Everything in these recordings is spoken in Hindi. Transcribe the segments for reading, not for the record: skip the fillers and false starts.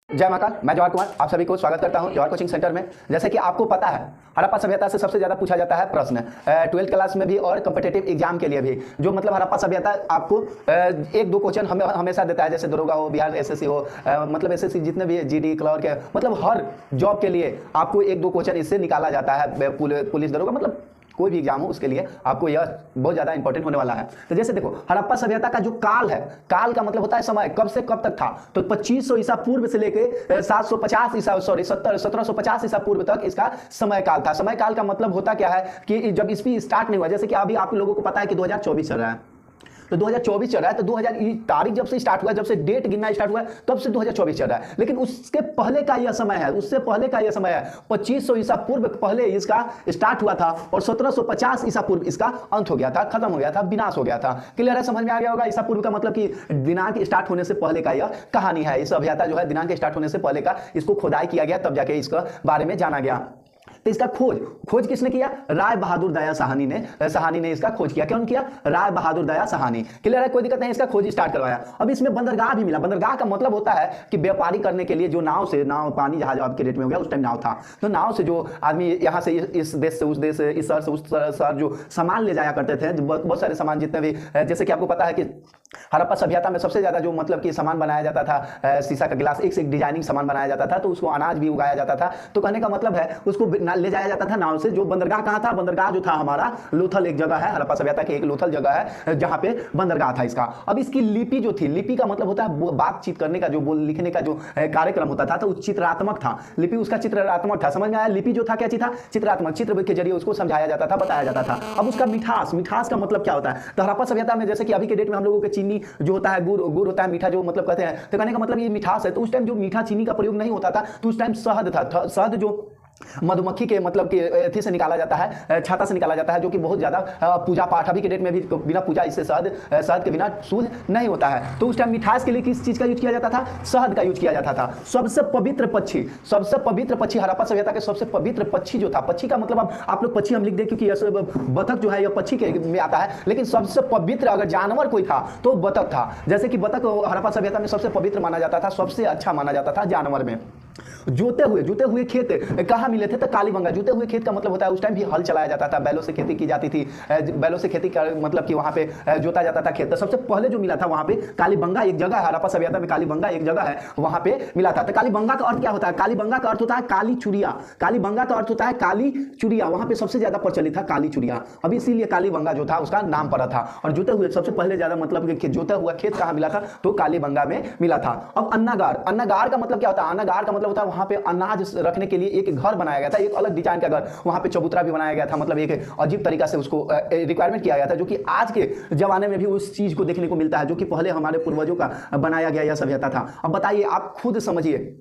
जय महाकाल। मैं जवाहर कुमार आप सभी को स्वागत करता हूं जवाहर कोचिंग सेंटर में। जैसे कि आपको पता है हड़प्पा सभ्यता से सबसे ज़्यादा पूछा जाता है प्रश्न 12th क्लास में भी और कॉम्पिटिटिव एग्जाम के लिए भी। जो मतलब हड़प्पा सभ्यता आपको एक दो क्वेश्चन हमेशा देता है, जैसे दरोगा हो, बिहार एसएससी हो, मतलब एसएससी जितने भी जीडी क्लर्क है, मतलब हर जॉब के लिए आपको एक दो क्वेश्चन इससे निकाला जाता है। पुलिस दरोगा मतलब कोई भी एग्जाम हो उसके लिए आपको यह बहुत ज़्यादा इंपॉर्टेंट होने वाला है। तो जैसे देखो हड़प्पा सभ्यता का जो काल है, काल का मतलब होता है समय, कब से कब तक था। तो 2500 ईसा पूर्व से लेके 1750 ईसा पूर्व तक इसका समय काल था। समय काल का मतलब होता क्या है कि जब इसकी स्टार्ट नहीं हुआ, जैसे कि अभी आप लोगों को पता है कि 2024 चल रहा है, तो 2024 चल रहा है, तो 2000 तारीख जब से स्टार्ट हुआ, जब से डेट गिनना स्टार्ट हुआ तब से 2024 चल रहा है। लेकिन उसके पहले का यह समय है, उससे पहले का यह समय है 2500 ईसा पूर्व पहले इसका स्टार्ट हुआ था और 1750 ईसा पूर्व इसका अंत हो गया था, खत्म हो गया था, विनाश हो गया था। क्लियर है, समझ में आ गया होगा। ईसा पूर्व का मतलब कि दिनांक स्टार्ट होने से पहले का यह कहानी है। इस सभ्यता जो है दिनांक स्टार्ट होने से पहले का इसको खुदाई किया गया, तब जाके इसका बारे में जाना गया। तो इसका खोज किसने किया? राय बहादुर दया साहनी ने इसका खोज किया। कौन किया? राय बहादुर दया साहनी। क्लियर है, कोई दिक्कत नहीं, इसका खोज स्टार्ट करवाया। अब इसमें बंदरगाह भी मिला। बंदरगाह का मतलब होता है कि व्यापारी करने के लिए जो नाव पानी जहाज आपके डेट में हो गया, उस टाइम नाव था, तो नाव से जो आदमी यहाँ से इस देश से उस देश, इस शहर से उस शहर जो सामान ले जाया करते थे, बहुत सारे सामान जितने भी, जैसे कि आपको पता है कि हड़प्पा सभ्यता में सबसे ज्यादा जो मतलब कि सामान बनाया जाता था, शीशा का गिलास, एक से एक डिजाइनिंग सामान बनाया जाता था, तो उसको अनाज भी उगाया जाता था। तो कहने का मतलब है उसको ले जाया जाता था नाव से। जो बंदरगाह कहाँ था? बंदरगाह जो था हमारा लोथल एक जगह है, हड़प्पा सभ्यता की एक लोथल जगह है जहाँ पे बंदरगाह था इसका। अब इसकी लिपि जो थी, लिपि का मतलब होता है बातचीत करने का, जो लिखने का जो कार्यक्रम होता था, तो चित्रात्मक था। लिपि उसका चित्रात्मक था। समझ में आया? लिपि जो था क्या चीज था? चित्रात्मक, चित्र के जरिए उसको समझाया जाता था, बताया जाता था। अब उसका मिठास का मतलब क्या होता है? तो हड़प्पा सभ्यता में जैसे कि अभी के डेट में हम लोगों के चीनी जो होता है, गुड़ होता है, मीठा जो मतलब कहते हैं, तो कहने का मतलब ये मिठास है। तो उस टाइम जो मीठा चीनी का प्रयोग नहीं होता था, तो उस टाइम शहद था। शहद जो मधुमक्खी के मतलब कि एथी से निकाला जाता है, छाता से निकाला जाता है, जो कि बहुत ज्यादा पूजा पाठ, अभी के डेट में भी बिना पूजा इससे शहद के बिना सूद नहीं होता है। तो उस टाइम मिठास के लिए किस चीज का यूज किया जाता था? शहद का यूज किया जाता था। सबसे पवित्र पक्षी हड़प्पा सभ्यता के सबसे पवित्र पक्षी जो था, पक्षी का मतलब अब आप लोग पक्षी हम लिख दे क्योंकि बतख जो है यह पक्षी के में आता है, लेकिन सबसे पवित्र अगर जानवर कोई था तो बतख था। जैसे कि बतख हड़प्पा सभ्यता में सबसे पवित्र माना जाता था, सबसे अच्छा माना जाता था जानवर में। जोते हुए खेत कहाँ मिले थे? तो कालीबंगा। जोते हुए खेत का मतलब होता है उस टाइम भी हल चलाया जाता था, बैलों से खेती की जाती थी, बैलों से खेती का मतलब कि वहां पे जोता जाता था खेत। तो सबसे पहले जो मिला था वहां पे कालीबंगा एक जगह है, हड़प्पा सभ्यता में कालीबंगा एक जगह है, वहां पे मिला था। तो कालीबंगा का अर्थ क्या होता है? कालीबंगा का अर्थ होता है काली चुड़िया। कालीबंगा का अर्थ होता है काली चुड़िया। वहां पे सबसे ज्यादा प्रचलित था काली चुड़िया, अब इसीलिए कालीबंगा जो था उसका नाम पड़ा था। और जोते हुए सबसे पहले ज्यादा मतलब जोता हुआ खेत कहाँ मिला था? तो कालीबंगा में मिला था। अब अन्नागार का मतलब क्या होता है? अन्नागार का मतलब होता है वहां पे अनाज रखने के लिए एक घर बनाया गया था, एक अलग डिजाइन का घर, वहां पे चबूतरा भी बनाया गया था, मतलब एक अजीब तरीका से उसको रिक्वायरमेंट किया गया था, जो कि आज के जमाने में भी उस चीज को देखने को मिलता है, जो कि पहले हमारे पूर्वजों का बनाया गया यह सभ्यता था। अब बताइए, आप खुद समझिए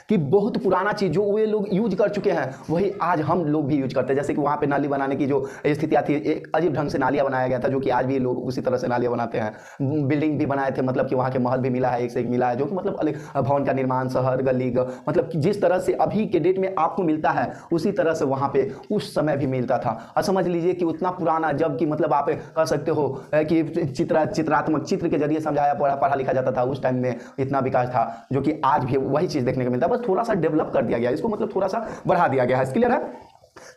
कि बहुत पुराना चीज जो वे लोग यूज कर चुके हैं वही आज हम लोग भी यूज करते हैं। जैसे कि वहां पे नाली बनाने की जो स्थितियां थी, एक अजीब ढंग से नालियां बनाया गया था, जो कि आज भी लोग उसी तरह से नालियां बनाते हैं। बिल्डिंग भी बनाए थे, मतलब कि वहां के महल भी मिला है, एक से एक मिला है, जो कि मतलब अलग भवन का निर्माण, शहर गली, मतलब कि जिस तरह से अभी के डेट में आपको मिलता है उसी तरह से वहां पे उस समय भी मिलता था। और समझ लीजिए कि उतना पुराना, जबकि मतलब आप कह सकते हो कि चित्रात्मक चित्र के जरिए समझाया पढ़ा लिखा जाता था, उस टाइम में इतना विकास था, जो कि आज भी वही चीज देखने को मिलता है, बस थोड़ा सा डेवलप कर दिया गया, इसको मतलब थोड़ा सा बढ़ा दिया गया है। क्लियर है?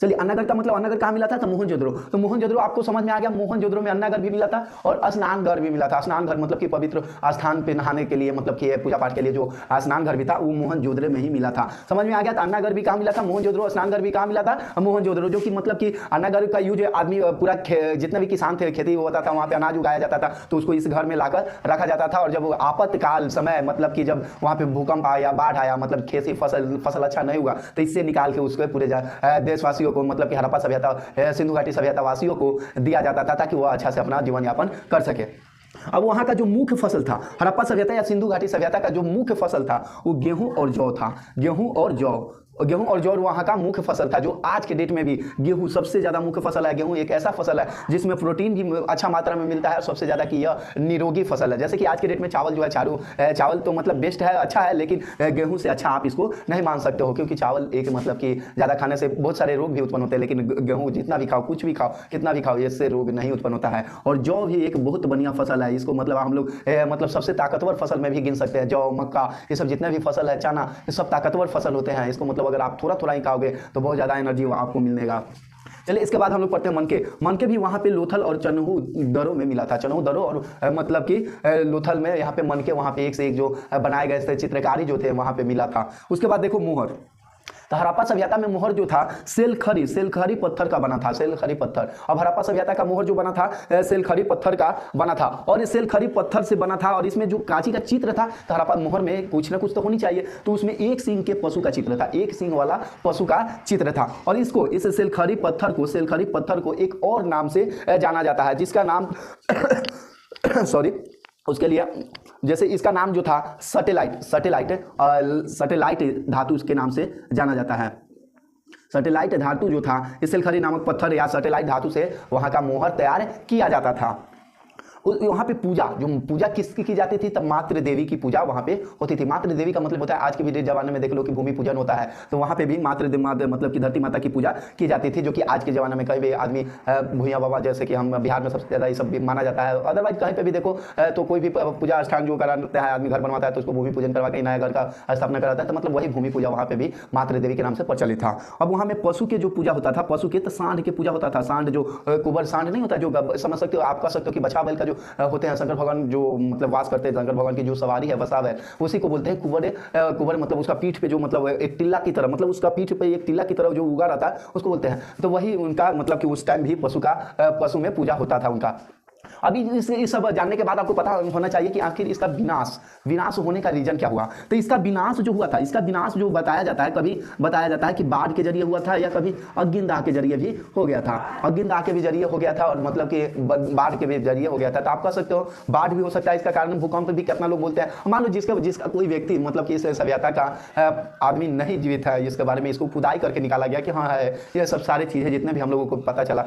चलिए, अन्नागर का मतलब अन्नागर कहाँ मिला था? तो मोहनजोदड़ो। तो मोहनजोदड़ो आपको समझ में आ गया, मोहनजोदड़ो में अन्नागर भी मिला था और स्नान घर भी मिला था। स्नान घर मतलब कि पवित्र स्थान पे नहाने के लिए, मतलब कि पूजा पाठ के लिए जो स्नान घर भी था वो मोहनजोदड़ो में ही मिला था। समझ में आ गया? तो अन्नागर भी कहाँ मिला था? मोहनजोदड़ो। स्नान घर भी कहाँ मिला था? मोहनजोदड़ो। जो कि मतलब कि अन्नागर का यूज आदमी पूरा जितने भी किसान थे, खेती होता था, वहाँ पे अनाज उगाया जाता था, तो उसको इस घर में लाकर रखा जाता था। और जब आपातकाल समय, मतलब कि जब वहाँ पे भूकंप आया, बाढ़ आया, मतलब खेती फसल अच्छा नहीं हुआ, तो इससे निकाल के उसको पूरे देशवासियों को, मतलब कि हड़प्पा सभ्यता, सिंधु घाटी सभ्यता वासियों को दिया जाता था, ताकि वह अच्छा से अपना जीवन यापन कर सके। अब वहां का जो मुख्य फसल था, हड़प्पा सभ्यता या सिंधु घाटी सभ्यता का जो मुख्य फसल था वो गेहूं और जौ था। गेहूं और जौ, गेहूं और जौ वहाँ का मुख्य फसल था। जो आज के डेट में भी गेहूं सबसे ज़्यादा मुख्य फसल है। गेहूं एक ऐसा फसल है जिसमें प्रोटीन भी अच्छा मात्रा में मिलता है और सबसे ज़्यादा कि यह निरोगी फसल है। जैसे कि आज के डेट में चावल जो है चावल तो मतलब बेस्ट है, अच्छा है, लेकिन गेहूं से अच्छा आप इसको नहीं मान सकते हो, क्योंकि चावल एक मतलब कि ज़्यादा खाने से बहुत सारे रोग भी उत्पन्न होते हैं, लेकिन गेहूँ जितना भी खाओ, कुछ भी खाओ, कितना भी खाओ, इससे रोग नहीं उत्पन्न होता है। और जौ भी एक बहुत बढ़िया फसल है। इसको मतलब हम लोग मतलब सबसे ताकतवर फसल में भी गिन सकते हैं। जौ, मक्का, ये सब जितने भी फसल है, चना, ये सब ताकतवर फसल होते हैं। इसको मतलब अगर आप थोड़ा थोड़ा ही खाओगे तो बहुत ज़्यादा एनर्जी आपको मिलेगा। चलिए इसके बाद हम लोग पढ़ते हैं मनके भी वहाँ पे लोथल और चनहू दरों में मिला था। चनहू दरों और मतलब कि लोथल में यहाँ पे मनके वहाँ पे एक से एक जो बनाए गए थे चित्रकारी जो थे वहाँ पे मिला था। उसके बाद देखो मोहर। तो हड़प्पा सभ्यता में मोहर जो था सेलखरी पत्थर का बना था, सेलखरी पत्थर। अब हड़प्पा सभ्यता का मोहर जो बना था सेलखरी पत्थर का बना था, और इस सेलखरी पत्थर से बना था, और इसमें जो कांची का चित्र था, तो हड़प्पा मोहर में कुछ ना कुछ तो होनी चाहिए, तो उसमें एक सींग के पशु का चित्र था, एक सींग वाला पशु का चित्र था। और इसको इस सेलखरी पत्थर को एक और नाम से जाना जाता है, जिसका नाम सॉरी उसके लिए जैसे इसका नाम जो था सटेलाइट धातु के नाम से जाना जाता है। सटेलाइट धातु जो था इस सेलखरी नामक पत्थर या सटेलाइट धातु से वहाँ का मोहर तैयार किया जाता था। वहाँ पे पूजा किसकी की जाती थी? तब मातृ देवी की पूजा वहाँ पे होती थी। मातृ देवी का मतलब होता है आज के भी जमाने में देख लो कि भूमि पूजन होता है, तो वहाँ पे भी मातृ मतलब कि धरती माता की पूजा की जाती थी, जो कि आज के ज़माने में कहीं भी आदमी भूया बाबा, जैसे कि हम बिहार में सबसे ज़्यादा ये सब भी माना जाता है। अदरवाइज कहीं पर भी देखो तो कोई भी पूजा स्थान जो कराता है, आदमी घर बनवाता है तो उसको भूमि पूजन करवा के नया घर का स्थापना कराता है, तो मतलब वही भूमि पूजा वहाँ पर भी मातृ देवी के नाम से प्रचलित था। अब वहाँ में पशु के जो पूजा होता था, पशु के तो सांड के पूजा होता था। सांड जो कुबर सांड नहीं होता, जो समझ सकते हो, आप कह सकते हो कि बछा बैल का जो होते हैं, शंकर भगवान जो मतलब वास करते हैं, शंकर भगवान की जो सवारी है, बसाव है, उसी को बोलते हैं कुबर मतलब उसका पीठ पे जो मतलब एक टिल्ला की तरह, मतलब उसका पीठ पे एक टिल्ला की तरह जो उगा रहता है उसको बोलते हैं। तो वही उनका मतलब कि उस टाइम भी पशु में पूजा होता था उनका। अभी इस सब जानने के बाद आपको पता होना चाहिए कि आखिर इसका विनाश होने का रीजन क्या हुआ। तो इसका विनाश जो हुआ था, इसका विनाश जो बताया जाता है, कभी बताया जाता है कि बाढ़ के जरिए हुआ था, या कभी अग्निदाह के जरिए भी हो गया था। अग्निदाह के भी जरिए हो गया था, और मतलब कि बाढ़ के भी जरिए हो गया था। तो आप कह सकते हो बाढ़ भी हो सकता है इसका कारण, भूकंप भी कितना लोग बोलते हैं। मान लो जिसका कोई व्यक्ति मतलब कि इस सभ्यता का आदमी नहीं जीवित है, इसके बारे में इसको खुदाई करके निकाला गया कि हाँ है, ये सब सारी चीज़ें जितने भी हम लोगों को पता चला,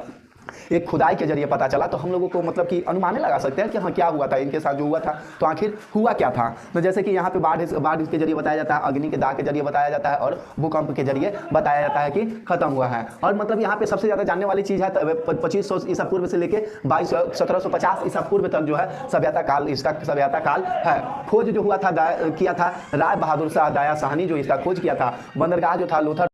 एक खुदाई के जरिए पता चला, तो हम लोगों को मतलब कि अनुमाने लगा सकते हैं कि हाँ क्या हुआ था, इनके साथ जो हुआ था, तो आखिर हुआ क्या था। तो जैसे कि यहाँ पे बाढ़ के जरिए बताया जाता है, अग्नि के दाह के जरिए बताया जाता है, और भूकंप के जरिए बताया जाता है कि खत्म हुआ है। और मतलब यहाँ पे सबसे ज़्यादा जानने वाली चीज़ है 2500 ईसा पूर्व से लेके 1750 ईसा पूर्व तक जो है सभ्यता काल, इसका सभ्यता काल है। खोज जो हुआ था किया था राय बहादुर शाह दया साहनी, जो इसका खोज किया था। बंदरगाह जो था लोथल